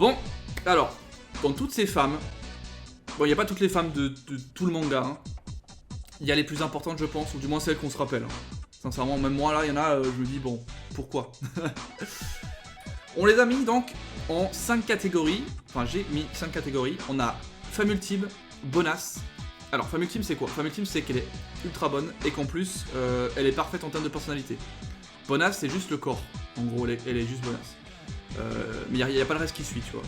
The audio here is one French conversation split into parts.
Bon, alors, dans toutes ces femmes, bon, il n'y a pas toutes les femmes de tout le manga, hein. Il y a les plus importantes, je pense, ou du moins celles qu'on se rappelle. Hein. Sincèrement, même moi, là, il y en a, je me dis, bon, pourquoi? On les a mis, donc, en 5 catégories. Enfin, j'ai mis 5 catégories. On a femme ultime, bonasse. Alors, femme ultime, c'est quoi? Femme ultime, c'est qu'elle est ultra bonne, et qu'en plus, elle est parfaite en termes de personnalité. Bonasse, c'est juste le corps. En gros, elle est juste bonasse. Mais il n'y a pas le reste qui suit, tu vois.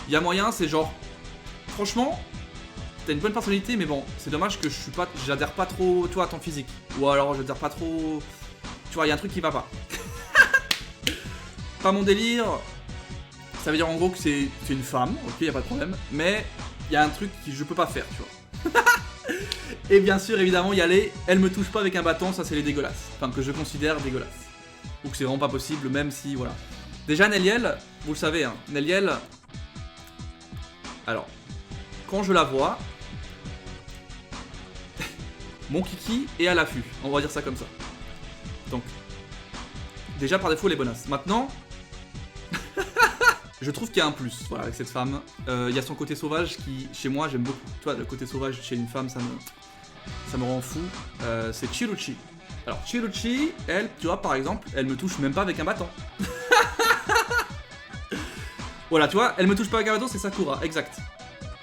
Il y a moyen, c'est genre... Franchement, t'as une bonne personnalité, mais bon, c'est dommage que j'adhère pas trop, toi, à ton physique. Ou alors, j'adhère pas trop... Tu vois, il y a un truc qui va pas. Pas mon délire. Ça veut dire en gros que c'est une femme, ok, y a pas de problème. Mais il y a un truc que je peux pas faire, tu vois. Et bien sûr, évidemment, il y a les... Elle me touche pas avec un bâton, ça c'est les dégueulasses. Enfin, que je considère dégueulasses. Ou que c'est vraiment pas possible, même si, voilà. Déjà, Neliel, vous le savez, hein, Neliel... Alors, quand je la vois... Mon kiki est à l'affût, on va dire ça comme ça. Donc, déjà par défaut, les bonasses. Maintenant, je trouve qu'il y a un plus, voilà, avec cette femme. Il y a son côté sauvage qui, chez moi, j'aime beaucoup. Tu vois, le côté sauvage chez une femme, ça me rend fou. C'est Chiruchi. Alors, Chiruchi, elle, tu vois, par exemple, elle me touche même pas avec un bâton. Voilà, tu vois, elle me touche pas avec un bâton, c'est Sakura, exact.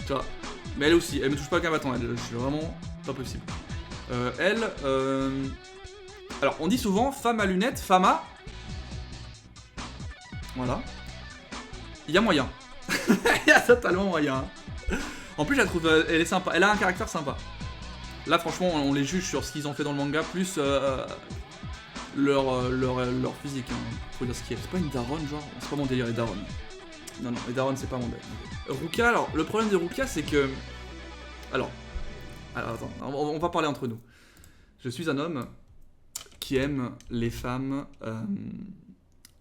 Tu vois, mais elle aussi, elle me touche pas avec un bâton, elle, je suis vraiment pas possible. Alors, on dit souvent femme à lunettes, femme à... Voilà. Il y a moyen. Il y a totalement moyen. En plus, je la trouve, elle est sympa. Elle a un caractère sympa. Là, franchement, on les juge sur ce qu'ils ont fait dans le manga, plus leur physique. Hein. Faut dire ce qu'il y a. C'est pas une daronne, genre. C'est pas mon délire, les daronnes. Non, les daronnes, c'est pas mon délire. Ruka, alors, le problème de Ruka, c'est que... Alors, attends, on va parler entre nous. Je suis un homme qui aime les femmes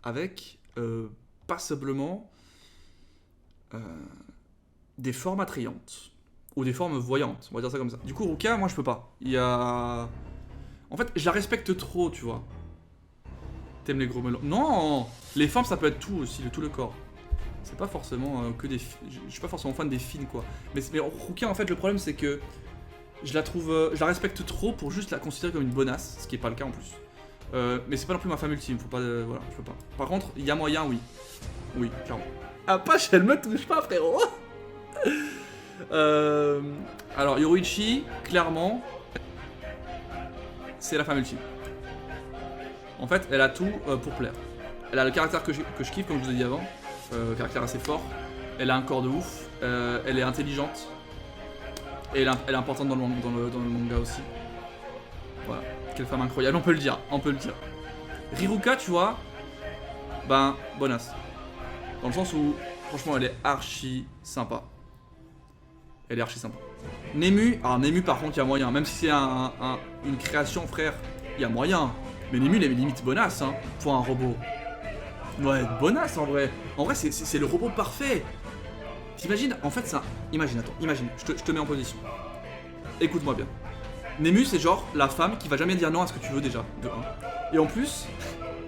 avec passablement des formes attrayantes ou des formes voyantes, on va dire ça comme ça. Du coup, Ruka, moi je peux pas. Il y a... En fait, je la respecte trop, tu vois. T'aimes les gros melons? Non, les formes ça peut être tout aussi, tout le corps. C'est pas forcément que des... Je suis pas forcément fan des fines, quoi. Mais Ruka, en fait, le problème c'est que je la trouve... je la respecte trop pour juste la considérer comme une bonasse, ce qui est pas le cas en plus. Mais c'est pas non plus ma femme ultime, faut pas... voilà, je peux pas. Par contre, il y a moyen, oui. Oui, clairement. Apache, elle me touche pas, frérot. Alors, Yoruichi, clairement, c'est la femme ultime. En fait, elle a tout pour plaire. Elle a le caractère que je kiffe, comme je vous ai dit avant. Caractère assez fort. Elle a un corps de ouf. Elle est intelligente. Et elle est importante dans le manga aussi. Voilà. Quelle femme incroyable, on peut le dire. Riruka, tu vois, ben, bonasse. Dans le sens où, franchement, elle est archi sympa. Nemu, alors Nemu par contre, il y a moyen. Même si c'est une création, frère, il y a moyen. Mais Nemu, il est limite bonasse, hein, pour un robot. Ouais, bonasse en vrai. En vrai, c'est le robot parfait. T'imagines, en fait, ça... Imagine, je te mets en position. Écoute-moi bien. Nemu, c'est genre la femme qui va jamais dire non à ce que tu veux déjà, de 1. Et en plus,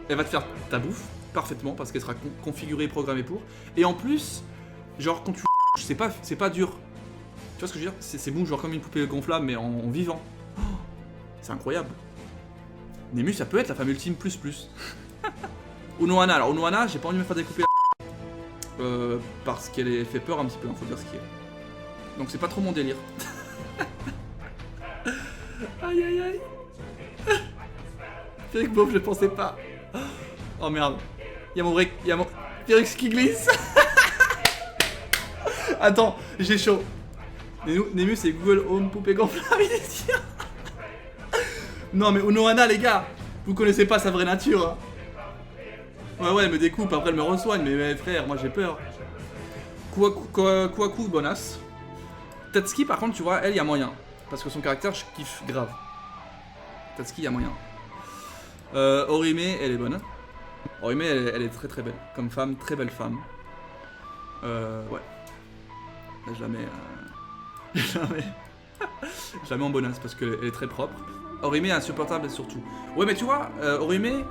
elle va te faire ta bouffe parfaitement parce qu'elle sera configurée et programmée pour. Et en plus, genre quand tu c'est pas dur. Tu vois ce que je veux dire? C'est bon, genre comme une poupée gonflable mais en vivant. Oh, c'est incroyable. Nemu, ça peut être la femme ultime plus. Unohana, alors Unohana, j'ai pas envie de me faire découper la... parce qu'elle fait peur un petit peu, hein, faut dire ce qu'il y a. Donc c'est pas trop mon délire. Aïe aïe aïe. Félix Beauf, je pensais pas. Oh merde. Y'a mon Félix qui glisse. Attends, j'ai chaud. Nemu, c'est Google Home poupée gonflable. Non mais Unohana, les gars, vous connaissez pas sa vraie nature. Hein. Ouais, elle me découpe, après elle me resoigne, mais frère, moi j'ai peur. Kwaku, bonasse. Tatsuki, par contre, tu vois, elle, y a moyen. Parce que son caractère, je kiffe grave. Tatsuki, y a moyen. Orime, elle est bonne. Orime, elle est très très belle. Comme femme, très belle femme. Ouais. Jamais en bonasse parce qu'elle est très propre. Orime est insupportable surtout. Ouais, mais tu vois, Orime,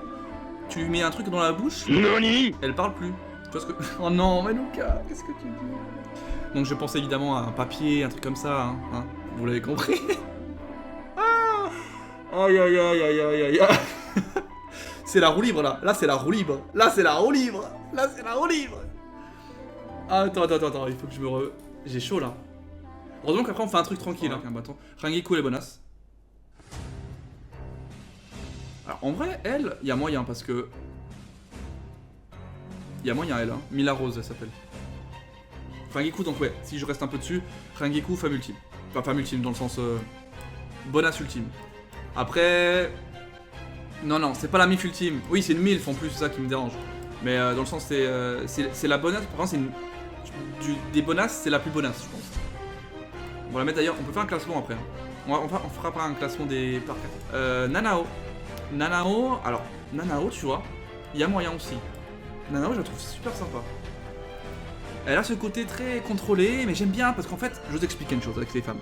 tu lui mets un truc dans la bouche, elle parle plus. Tu vois ce que... Oh non, mais Lucas, qu'est-ce que tu dis? Donc je pense évidemment à un papier, un truc comme ça, hein. Vous l'avez compris. Ah. Aïe aïe aïe aïe aïe aïe aïe. C'est la roue libre là. Là c'est la roue libre. Là c'est la roue libre. Là c'est la roue libre. Attends, il faut que je me re... J'ai chaud là. Heureusement qu'après on fait un truc tranquille avec un bâton. Rangiku les bonasses. Alors en vrai, elle, il y a moyen parce que... Il y a moyen elle, hein. Mila Rose elle s'appelle. Rangiku donc ouais, si je reste un peu dessus, Rangiku femme ultime. Enfin femme ultime dans le sens... bonasse ultime. Après... Non, c'est pas la MILF ultime. Oui, c'est une MILF en plus, c'est ça qui me dérange. Mais dans le sens, c'est la bonasse. Par contre, c'est une... des bonasses, c'est la plus bonasse, je pense. On va la mettre d'ailleurs. On peut faire un classement après. Hein. On fera pas un classement des par cas. Nanao. Alors, Nanao, tu vois, il y a moyen aussi. Nanao, je la trouve super sympa. Elle a ce côté très contrôlé, mais j'aime bien parce qu'en fait, je vais vous expliquer une chose avec les femmes.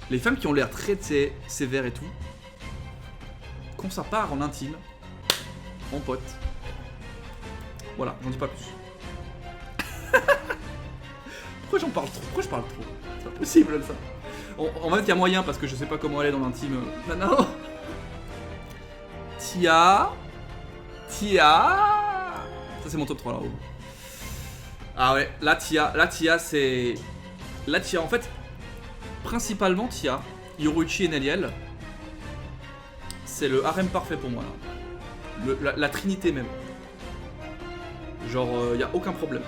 Les femmes qui ont l'air très sévères et tout. Quand ça part en intime, en pote. Voilà, j'en dis pas plus. Pourquoi j'en parle trop? Pourquoi je parle trop? C'est pas possible ça. En fait, il y a moyen parce que je sais pas comment elle est dans l'intime. Nanao. Tia. Ça c'est mon top 3 là-haut. Ah ouais, la Tia c'est... La Tia, en fait, principalement Tia, Yoruichi et Neliel. C'est le harem parfait pour moi là. La trinité même. Genre, y a aucun problème.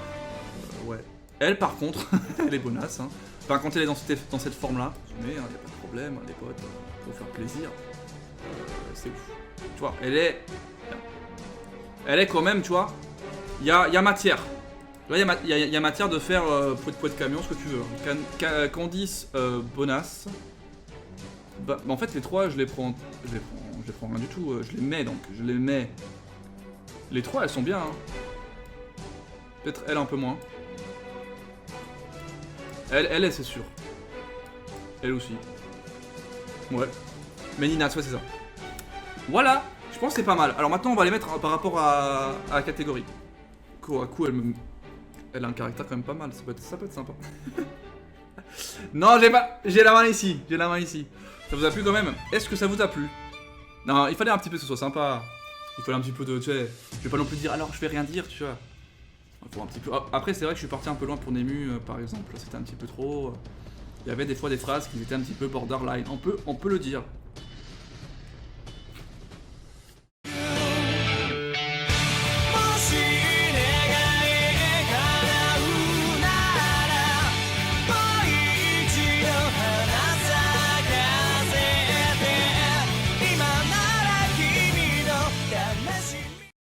Ouais. Elle par contre, elle est bonasse. Hein. Enfin, quand elle est dans cette forme là, mais y a pas de problème, les potes, pour faire plaisir. C'est ouf. Tu vois, elle est quand même, tu vois, y a matière. Là, y a matière de faire poids de camion, ce que tu veux. Candice, bonasse. Bah, en fait, les trois, je les prends rien du tout. Je les mets donc, Les trois, elles sont bien. Hein. Peut-être elle un peu moins. Elle est, c'est sûr. Elle aussi. Ouais. Mais Nina, ouais, c'est ça. Voilà. Je pense que c'est pas mal. Alors maintenant, on va les mettre par rapport à la catégorie. Kohaku, elle a un caractère quand même pas mal. Ça peut être sympa. Non, j'ai la main ici. Ça vous a plu quand même? Est-ce que ça vous a plu? Non, il fallait un petit peu que ce soit sympa. Il fallait un petit peu de... Tu sais, je vais pas non plus dire alors je vais rien dire, tu vois. Il faut un petit peu... Après, c'est vrai que je suis parti un peu loin pour Nemu, par exemple. C'était un petit peu trop... Il y avait des fois des phrases qui étaient un petit peu borderline. On peut le dire.